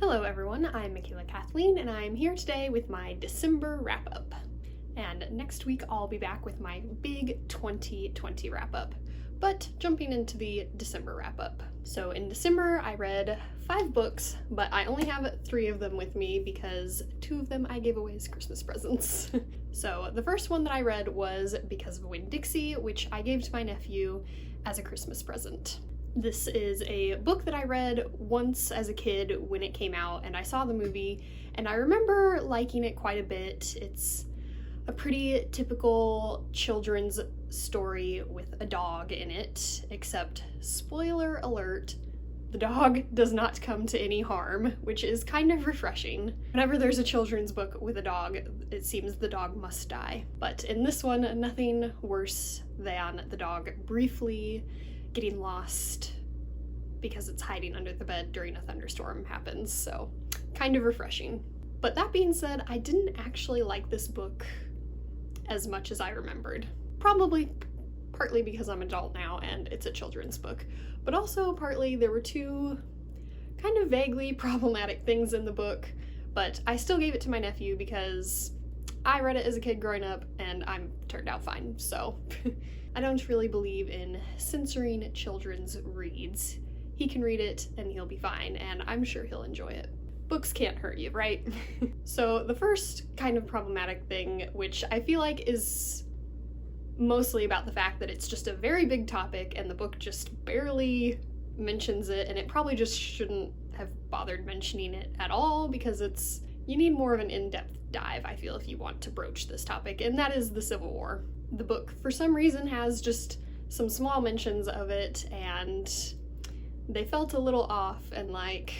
Hello everyone, I'm Michaela Kathleen and I'm here today with my December wrap-up. And next week I'll be back with my big 2020 wrap-up. But jumping into the December wrap-up. So in December I read 5 books, but I only have 3 of them with me because 2 of them I gave away as Christmas presents. So the first one that I read was Because of Winxie, which I gave to my nephew as a Christmas present. This is a book that I read once as a kid when it came out, and I saw the movie, and I remember liking it quite a bit. It's a pretty typical children's story with a dog in it, except, spoiler alert, the dog does not come to any harm, which is kind of refreshing. Whenever there's a children's book with a dog, it seems the dog must die. But in this one, nothing worse than the dog briefly getting lost because it's hiding under the bed during a thunderstorm happens, so kind of refreshing. But that being said, I didn't actually like this book as much as I remembered. Probably partly because I'm an adult now and it's a children's book, but also partly there were 2 kind of vaguely problematic things in the book, but I still gave it to my nephew because I read it as a kid growing up and I'm turned out fine, so I don't really believe in censoring children's reads. He can read it and he'll be fine, and I'm sure he'll enjoy it. Books can't hurt you, right? So the first kind of problematic thing, which I feel like is mostly about the fact that it's just a very big topic and the book just barely mentions it, and it probably just shouldn't have bothered mentioning it at all because you need more of an in-depth dive, I feel, if you want to broach this topic, and that is the Civil War. The book, for some reason, has just some small mentions of it, and they felt a little off, and like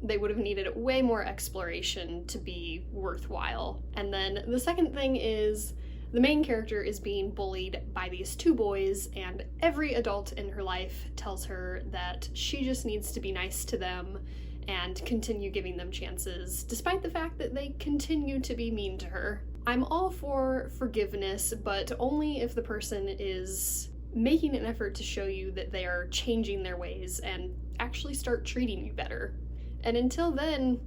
they would have needed way more exploration to be worthwhile. And then the second thing is the main character is being bullied by these 2 boys, and every adult in her life tells her that she just needs to be nice to them and continue giving them chances, despite the fact that they continue to be mean to her. I'm all for forgiveness, but only if the person is making an effort to show you that they are changing their ways and actually start treating you better. And until then,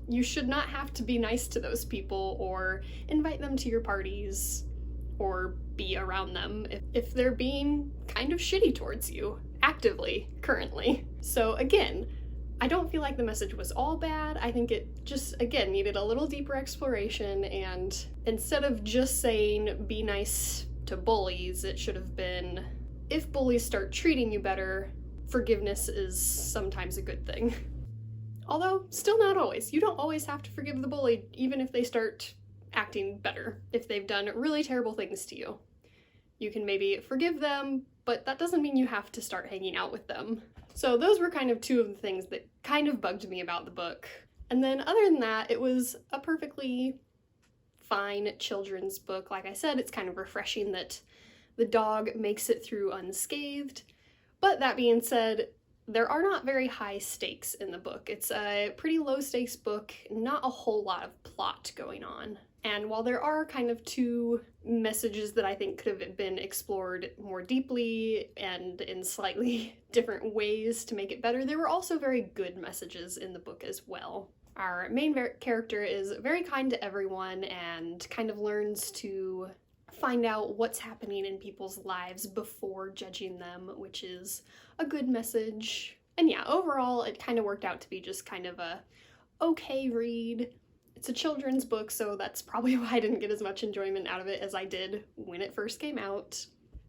you should not have to be nice to those people or invite them to your parties or be around them if they're being kind of shitty towards you, actively, currently. So again, I don't feel like the message was all bad. I think it just, again, needed a little deeper exploration, and instead of just saying be nice to bullies, it should have been if bullies start treating you better, forgiveness is sometimes a good thing. Although, still not always. You don't always have to forgive the bully, even if they start acting better, if they've done really terrible things to you. You can maybe forgive them, but that doesn't mean you have to start hanging out with them. So those were kind of 2 of the things that kind of bugged me about the book. And then other than that, it was a perfectly fine children's book. Like I said, it's kind of refreshing that the dog makes it through unscathed. But that being said, there are not very high stakes in the book. It's a pretty low stakes book, not a whole lot of plot going on. And while there are kind of 2 messages that I think could have been explored more deeply and in slightly different ways to make it better, there were also very good messages in the book as well. Our main character is very kind to everyone and kind of learns to find out what's happening in people's lives before judging them, which is a good message. And yeah, overall, it kind of worked out to be just kind of a okay read. It's a children's book, so that's probably why I didn't get as much enjoyment out of it as I did when it first came out.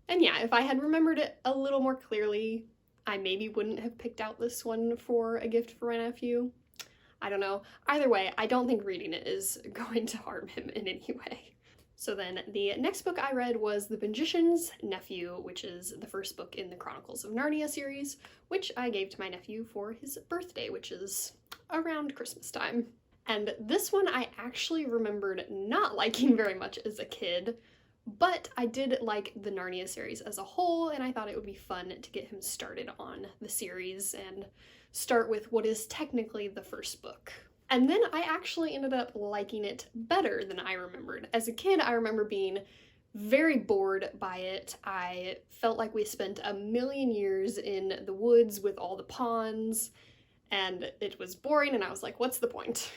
And yeah, if I had remembered it a little more clearly, I maybe wouldn't have picked out this one for a gift for my nephew. I don't know. Either way, I don't think reading it is going to harm him in any way. So then the next book I read was The Magicians Nephew, which is the first book in the Chronicles of Narnia series, which I gave to my nephew for his birthday, which is around Christmas time. And this one I actually remembered not liking very much as a kid, but I did like the Narnia series as a whole, and I thought it would be fun to get him started on the series and start with what is technically the first book. And then I actually ended up liking it better than I remembered. As a kid, I remember being very bored by it. I felt like we spent a million years in the woods with all the ponds, and it was boring, and I was like, what's the point?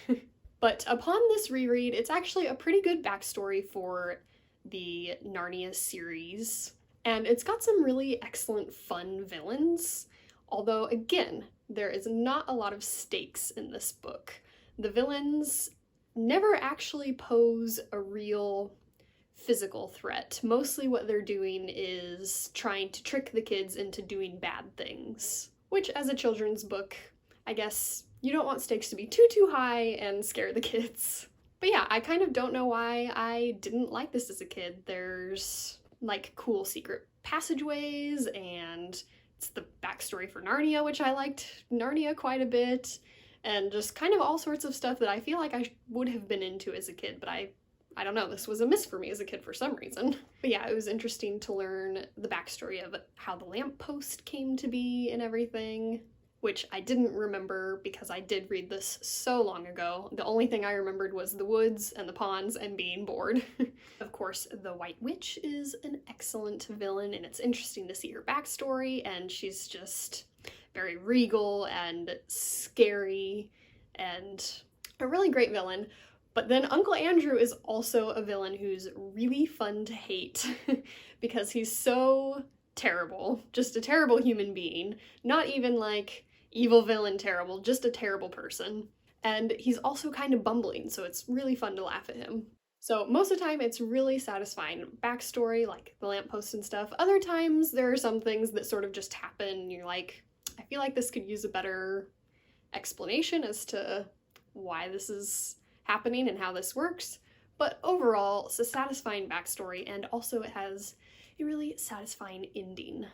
But upon this reread, it's actually a pretty good backstory for the Narnia series, and it's got some really excellent fun villains, although again, there is not a lot of stakes in this book. The villains never actually pose a real physical threat. Mostly what they're doing is trying to trick the kids into doing bad things, which as a children's book, I guess you don't want stakes to be too high and scare the kids. But yeah, I kind of don't know why I didn't like this as a kid. There's like cool secret passageways, and it's the backstory for Narnia, which I liked Narnia quite a bit, and just kind of all sorts of stuff that I feel like I would have been into as a kid, but I don't know, this was a miss for me as a kid for some reason. But yeah, it was interesting to learn the backstory of how the lamppost came to be and everything, which I didn't remember because I did read this so long ago. The only thing I remembered was the woods and the ponds and being bored. Of course, the White Witch is an excellent villain, and it's interesting to see her backstory, and she's just very regal and scary and a really great villain. But then Uncle Andrew is also a villain who's really fun to hate because he's so terrible, just a terrible human being, not even like evil villain terrible, just a terrible person. And he's also kind of bumbling, so it's really fun to laugh at him. So most of the time it's really satisfying backstory, like the lamppost and stuff. Other times there are some things that sort of just happen and you're like, I feel like this could use a better explanation as to why this is happening and how this works, but overall it's a satisfying backstory, and also it has a really satisfying ending.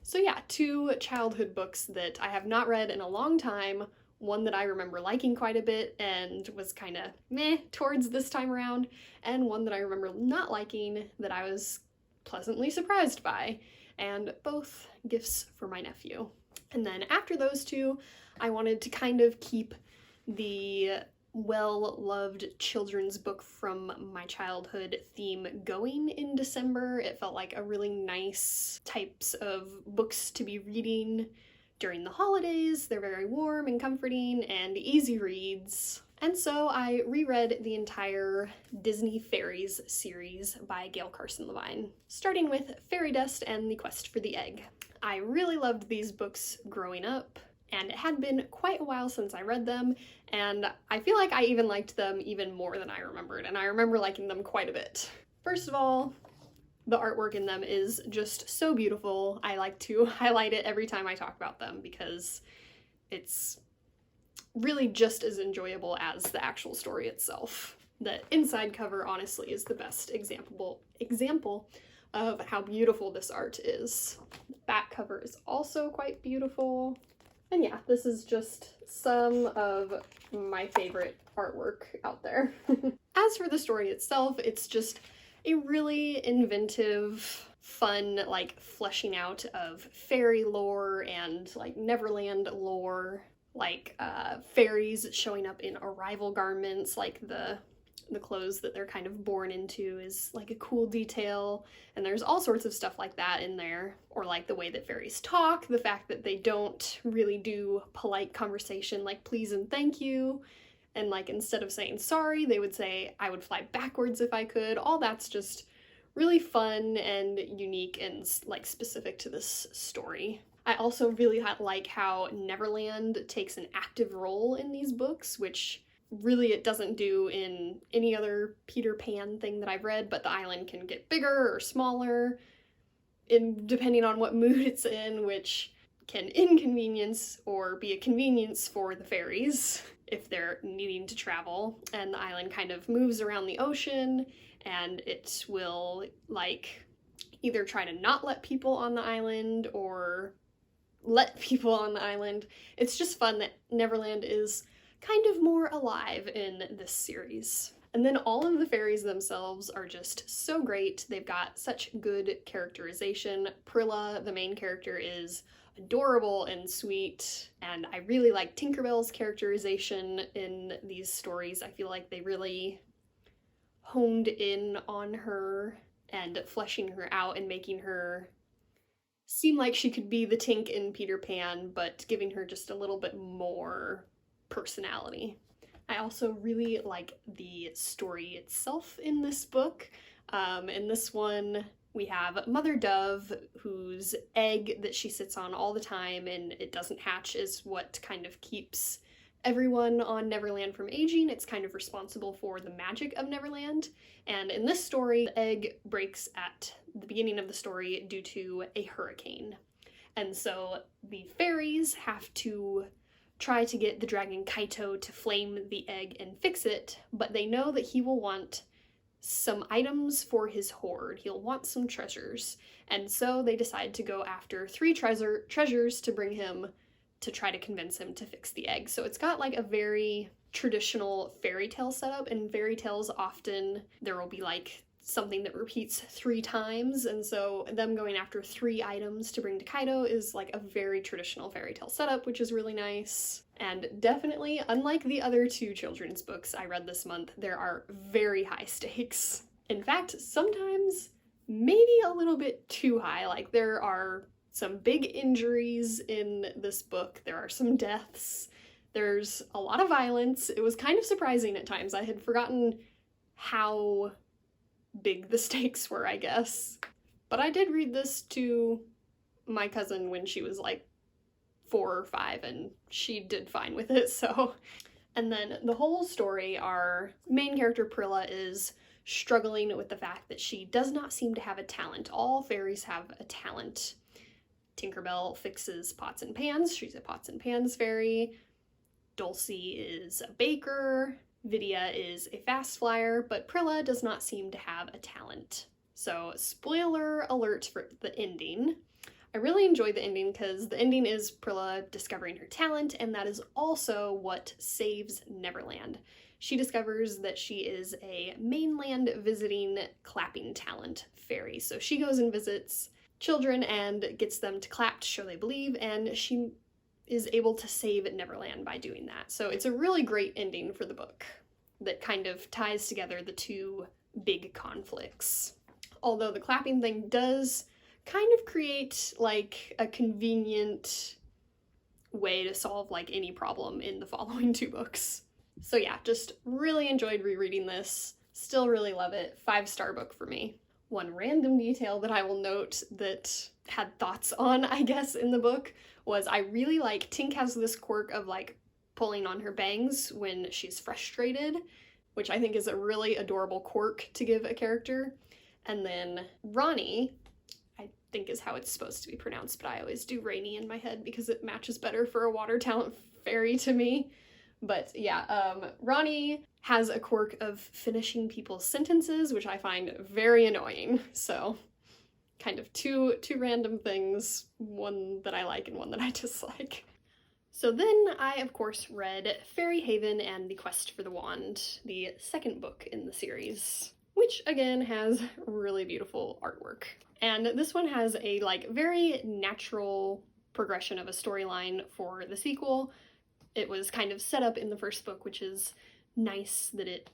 So yeah, 2 childhood books that I have not read in a long time, one that I remember liking quite a bit and was kind of meh towards this time around, and one that I remember not liking that I was pleasantly surprised by, and both gifts for my nephew. And then after those 2, I wanted to kind of keep the well-loved children's book from my childhood theme going in December. It felt like a really nice types of books to be reading during the holidays. They're very warm and comforting and easy reads. And so I reread the entire Disney Fairies series by Gail Carson Levine, starting with Fairy Dust and the Quest for the Egg. I really loved these books growing up, and it had been quite a while since I read them, and I feel like I even liked them even more than I remembered, and I remember liking them quite a bit. First of all, the artwork in them is just so beautiful. I like to highlight it every time I talk about them because it's really just as enjoyable as the actual story itself. The inside cover honestly is the best example of how beautiful this art is. The back cover is also quite beautiful. And yeah, this is just some of my favorite artwork out there. As for the story itself, it's just a really inventive, fun, like, fleshing out of fairy lore and, like, Neverland lore. Like, fairies showing up in arrival garments, like the clothes that they're kind of born into is like a cool detail, and there's all sorts of stuff like that in there. Or like the way that fairies talk, the fact that they don't really do polite conversation like please and thank you, and like instead of saying sorry they would say I would fly backwards if I could. All that's just really fun and unique and like specific to this story. I also really like how Neverland takes an active role in these books, which really it doesn't do in any other Peter Pan thing that I've read, but the island can get bigger or smaller depending on what mood it's in, which can inconvenience or be a convenience for the fairies if they're needing to travel. And the island kind of moves around the ocean, and it will like either try to not let people on the island or let people on the island. It's just fun that Neverland is kind of more alive in this series. And then all of the fairies themselves are just so great. They've got such good characterization. Prilla, the main character, is adorable and sweet, and I really like Tinkerbell's characterization in these stories. I feel like they really honed in on her and fleshing her out and making her seem like she could be the Tink in Peter Pan, but giving her just a little bit more personality. I also really like the story itself in this book. In this one, we have Mother Dove, whose egg that she sits on all the time and it doesn't hatch is what kind of keeps everyone on Neverland from aging. It's kind of responsible for the magic of Neverland. And in this story, the egg breaks at the beginning of the story due to a hurricane. And so the fairies have to try to get the dragon Kaito to flame the egg and fix it, but they know that he will want some items for his hoard. He'll want some treasures. And so they decide to go after 3 treasures to bring him to try to convince him to fix the egg. So it's got like a very traditional fairy tale setup. In fairy tales, often there will be like something that repeats 3 times, and so them going after 3 items to bring to Kaito is like a very traditional fairy tale setup, which is really nice. And definitely, unlike the other 2 children's books I read this month, there are very high stakes. In fact, sometimes maybe a little bit too high. Like, there are some big injuries in this book, there are some deaths, there's a lot of violence. It was kind of surprising at times. I had forgotten how big the stakes were, I guess. But I did read this to my cousin when she was like 4 or 5, and she did fine with it, so. And then the whole story, our main character Prilla is struggling with the fact that she does not seem to have a talent. All fairies have a talent. Tinkerbell fixes pots and pans, she's a pots and pans fairy. Dulcie is a baker. Vidya is a fast flyer, but Prilla does not seem to have a talent. So, spoiler alert for the ending. I really enjoyed the ending because the ending is Prilla discovering her talent, and that is also what saves Neverland. She discovers that she is a mainland visiting clapping talent fairy. So she goes and visits children and gets them to clap to show they believe, and she is able to save Neverland by doing that. So it's a really great ending for the book that kind of ties together the 2 big conflicts. Although the clapping thing does kind of create like a convenient way to solve like any problem in the following 2 books. So yeah, just really enjoyed rereading this. Still really love it. 5-star book for me. One random detail that I will note that had thoughts on, I guess, in the book was I really like Tink has this quirk of like pulling on her bangs when she's frustrated, which I think is a really adorable quirk to give a character. And then Ronnie, I think is how it's supposed to be pronounced, but I always do Rainy in my head because it matches better for a water talent fairy to me. But yeah, Ronnie has a quirk of finishing people's sentences, which I find very annoying. So kind of two random things, one that I like and one that I dislike. So then I, of course, read Fairy Haven and the Quest for the Wand, the 2nd book in the series, which again has really beautiful artwork. And this one has a like very natural progression of a storyline for the sequel. It was kind of set up in the 1st book, which is nice that it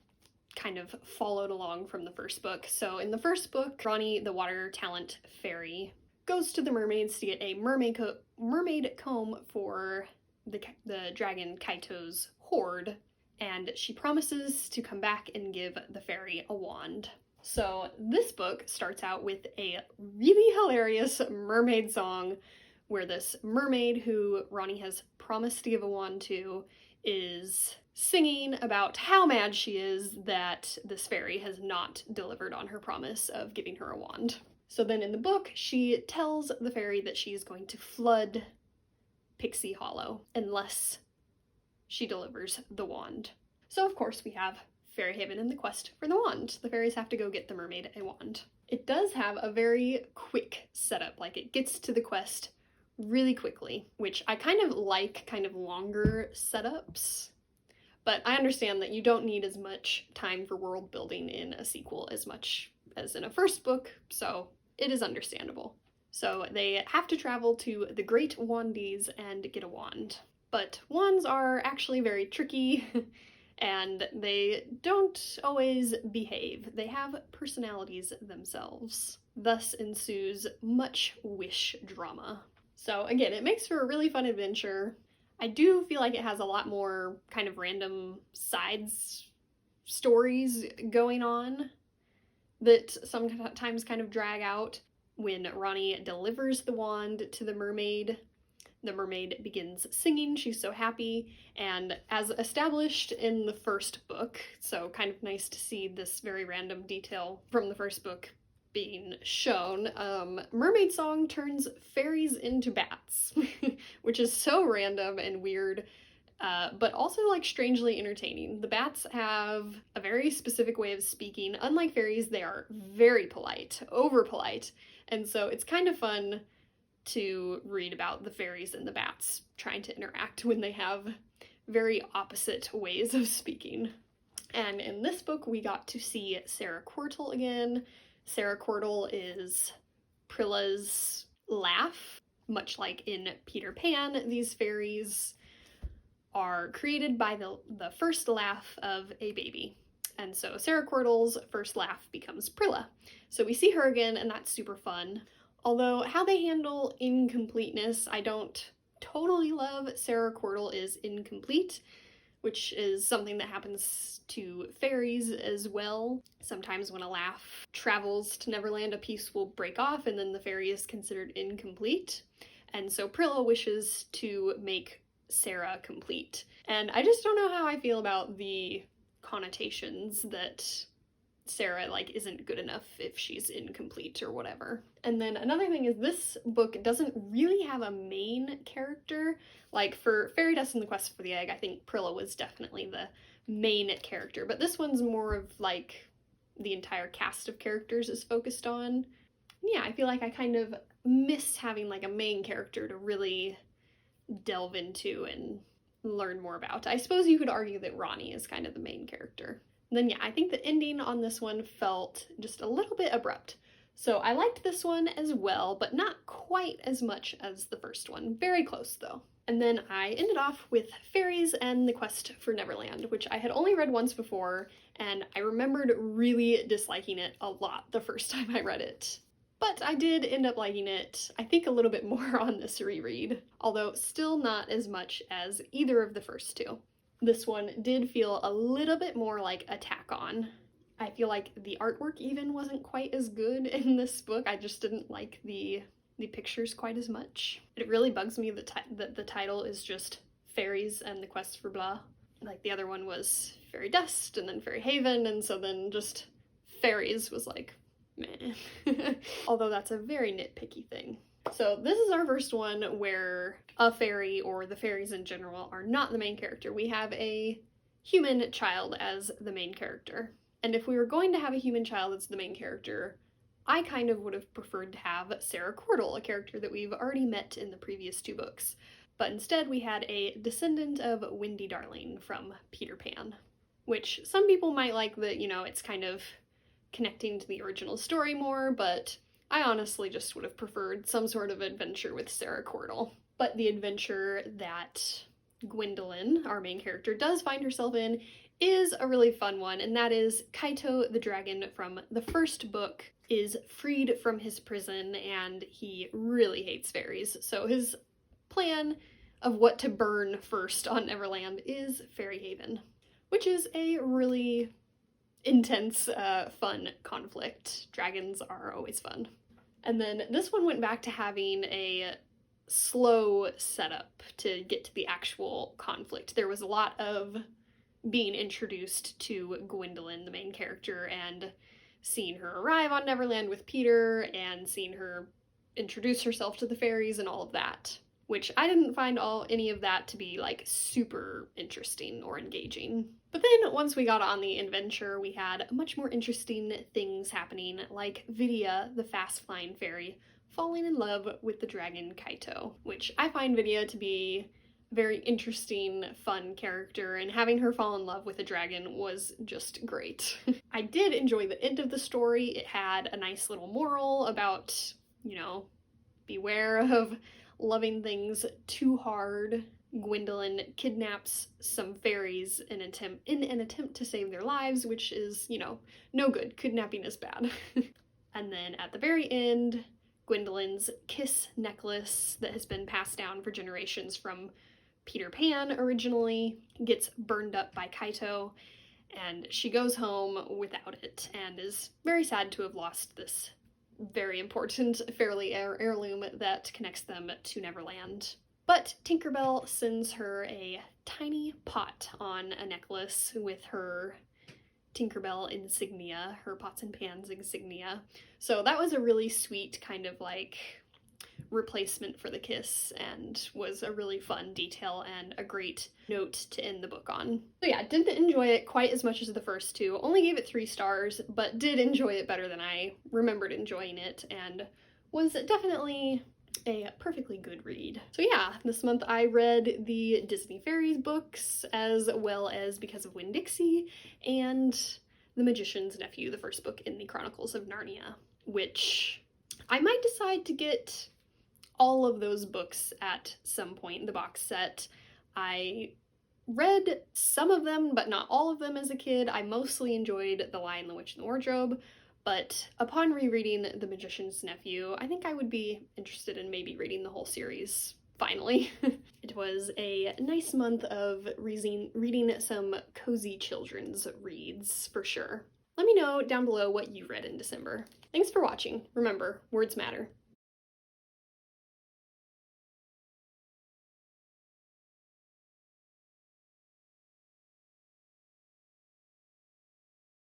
kind of followed along from the 1st book. So in the 1st book, Ronnie, the water talent fairy, goes to the mermaids to get a mermaid comb for the dragon Kaito's hoard, and she promises to come back and give the fairy a wand. So this book starts out with a really hilarious mermaid song where this mermaid who Ronnie has promised to give a wand to is singing about how mad she is that this fairy has not delivered on her promise of giving her a wand. So then in the book, she tells the fairy that she is going to flood Pixie Hollow unless she delivers the wand. So of course we have Fairy Haven and the Quest for the Wand. The fairies have to go get the mermaid a wand. It does have a very quick setup, like it gets to the quest really quickly, which I kind of like kind of longer setups, but I understand that you don't need as much time for world building in a sequel as much as in a 1st book, so it is understandable. So they have to travel to the Great Wandies and get a wand. But wands are actually very tricky, and they don't always behave. They have personalities themselves. Thus ensues much wish drama. So again, it makes for a really fun adventure. I do feel like it has a lot more kind of random sides stories going on that sometimes kind of drag out. When Ronnie delivers the wand to the mermaid begins singing. She's so happy, and as established in the first book, so kind of nice to see this very random detail from the first book being shown, Mermaid Song turns fairies into bats, which is so random and weird, but also like strangely entertaining. The bats have a very specific way of speaking. Unlike fairies, they are very polite, over polite, and so it's kind of fun to read about the fairies and the bats trying to interact when they have very opposite ways of speaking. And in this book, we got to see Sarah Quartel again. Sarah Quartel is Prilla's laugh. Much like in Peter Pan, these fairies are created by the first laugh of a baby. And so Sarah Quartel's first laugh becomes Prilla. So we see her again, and that's super fun. Although how they handle incompleteness, I don't totally love. Sarah Quartel is incomplete, which is something that happens to fairies as well. Sometimes when a laugh travels to Neverland, a piece will break off and then the fairy is considered incomplete. And so Prilla wishes to make Sarah complete. And I just don't know how I feel about the connotations that Sarah isn't good enough if she's incomplete or whatever. And then another thing is this book doesn't really have a main character. Like for Fairy Dust and the Quest for the Egg, I think Prilla was definitely the main character, but this one's more of like the entire cast of characters is focused on. Yeah, I feel like I kind of miss having like a main character to really delve into and learn more about. I suppose you could argue that Ronnie is kind of the main character. Then yeah, I think the ending on this one felt just a little bit abrupt. So I liked this one as well, but not quite as much as the first one. Very close though. And then I ended off with Fairies and the Quest for Neverland, which I had only read once before, and I remembered really disliking it a lot the first time I read it. But I did end up liking it, I think a little bit more on this reread, although still not as much as either of the first two. This one did feel a little bit more like a tack on. I feel like the artwork even wasn't quite as good in this book. I just didn't like the pictures quite as much. It really bugs me that the title is just Fairies and the Quest for blah. Like the other one was Fairy Dust and then Fairy Haven, and so then just Fairies was like, meh. Although that's a very nitpicky thing. So this is our first one where a fairy, or the fairies in general, are not the main character. We have a human child as the main character. And if we were going to have a human child as the main character, I kind of would have preferred to have Sarah Quartel, a character that we've already met in the previous two books. But instead we had a descendant of Wendy Darling from Peter Pan, which some people might like that, it's kind of connecting to the original story more, but I honestly just would have preferred some sort of adventure with Sarah Quartel. But the adventure that Gwendolyn, our main character, does find herself in is a really fun one, and that is Kaito the dragon from the first book is freed from his prison, and he really hates fairies. So his plan of what to burn first on Neverland is Fairy Haven, which is a really intense, fun conflict. Dragons are always fun. And then this one went back to having a slow setup to get to the actual conflict. There was a lot of being introduced to Gwendolyn, the main character, and seeing her arrive on Neverland with Peter, and seeing her introduce herself to the fairies and all of that, which I didn't find any of that to be super interesting or engaging. But then once we got on the adventure, we had much more interesting things happening, like Vidya, the fast-flying fairy, falling in love with the dragon Kaito, which I find Vidya to be a very interesting, fun character, and having her fall in love with a dragon was just great. I did enjoy the end of the story. It had a nice little moral about, beware of loving things too hard. Gwendolyn kidnaps some fairies in an attempt to save their lives, which is, you know, no good. Kidnapping is bad. And then at the very end, Gwendolyn's kiss necklace that has been passed down for generations from Peter Pan originally gets burned up by Kaito, and she goes home without it and is very sad to have lost this very important fairy heirloom that connects them to Neverland. But Tinkerbell sends her a tiny pot on a necklace with her Tinkerbell insignia, her pots and pans insignia. So that was a really sweet kind of like replacement for the kiss, and was a really fun detail and a great note to end the book on. So yeah, didn't enjoy it quite as much as the first two. Only gave it 3 stars, but did enjoy it better than I remembered enjoying it, and was definitely a perfectly good read. So yeah, this month I read the Disney Fairies books, as well as Because of Winn-Dixie, and The Magician's Nephew, the first book in the Chronicles of Narnia, which I might decide to get all of those books at some point in the box set. I read some of them, but not all of them as a kid. I mostly enjoyed The Lion, the Witch, and the Wardrobe, but upon rereading The Magician's Nephew, I think I would be interested in maybe reading the whole series, finally. It was a nice month of reading some cozy children's reads, for sure. Let me know down below what you read in December. Thanks for watching. Remember, words matter.